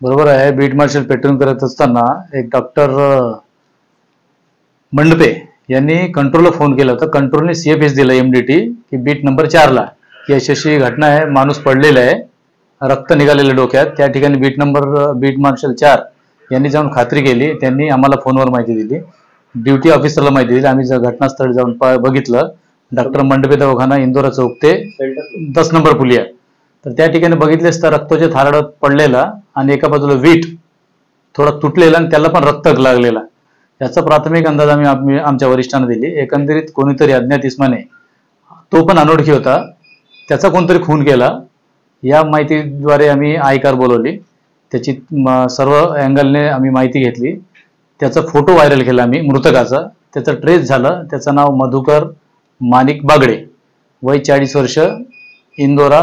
बरोबर आहे. Beat marshal patrolling करत असताना एक डॉक्टर मंडपे यांनी कंट्रोलला फोन केला होता. कंट्रोलने CFS दिला MDT की बीट नंबर 4 ला की अशी घटना आहे, माणूस पडलेला आहे, रक्त निघालेलं डोक्यात. त्या ठिकाणी बीट मार्शल 4 यांनी जाऊन खात्री केली. त्यांनी आम्हाला फोनवर माहिती दिली, ड्युटी ऑफिसरला माहिती दिली. आम्ही घटनास्थळी जाऊन बघितलं. डॉक्टर मंडपे दवाखाना, इंदोरा चौक ते 10 नंबर पुलिया. तर त्या ठिकाणी बघितले असता रक्ताचे थारड पडलेला आणि एका बाजूला वीट थोडा तुटलेला आणि त्याला पण रक्त लागलेला. याचा प्राथमिक अंदाज आम्ही आमच्या वरिष्ठांना दिली. एकंदरीत कोणीतरी अज्ञात इसमाने, तो पण अनोळखी होता, त्याचा कोणतरी खून केला. या माहितीद्वारे आम्ही आय कार बोलवली. त्याची सर्व अँगलने आम्ही माहिती घेतली. त्याचा फोटो व्हायरल केला आम्ही मृतकाचा. त्याचं ट्रेस झालं. त्याचं नाव मधुकर माणिक बागडे, वय 40 वर्ष, इंदोरा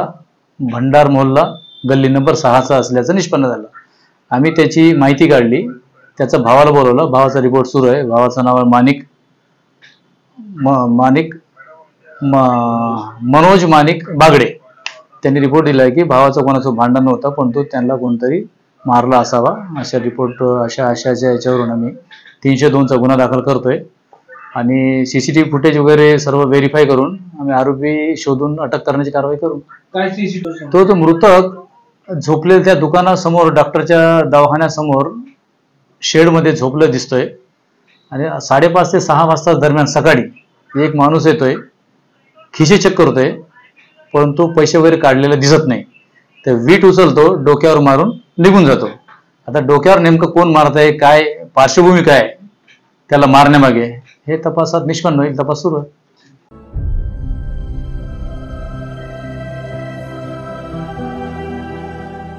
भंडार मोहल्ला गल्ली नंबर 6 असल्याचं निष्पन्न झालं. आम्ही त्याची माहिती काढली. त्याचा भावाला बोलवलं. भावाचा रिपोर्ट सुरू आहे. भावाचं नाव आहे मनोज माणिक बागडे. त्यांनी रिपोर्ट दिलाय की भावाचं कोणाचं भांडण नव्हतं, पण तो त्यांना कोणतरी मारला असावा. अशा अशाच्या याच्यावरून आम्ही 302चा गुन्हा दाखल करतोय आणि CCTV फुटेज वगैरे सर्व व्हेरीफाय करून आम्ही आरोपी शोधून अटक करण्याची कारवाई करू. काय CCTV? तो मृतक झोपलेल्या त्या दुकानासमोर, डॉक्टरच्या दवाखान्यासमोर शेडमध्ये झोपलं दिसतोय. आणि 5:30 ते 6 वाजता दरम्यान सकाळी एक माणूस येतोय, खिशे चेक करतोय, परंतु पैसे वगैरे काढलेले दिसत नाही. तर वीट उचलतो, डोक्यावर मारून निघून जातो. आता डोक्यावर नेमकं कोण मारत आहे, काय पार्श्वभूमी काय त्याला मारण्यामागे, हे तपासात निष्पन्न होईल. तपास सुरू आहे.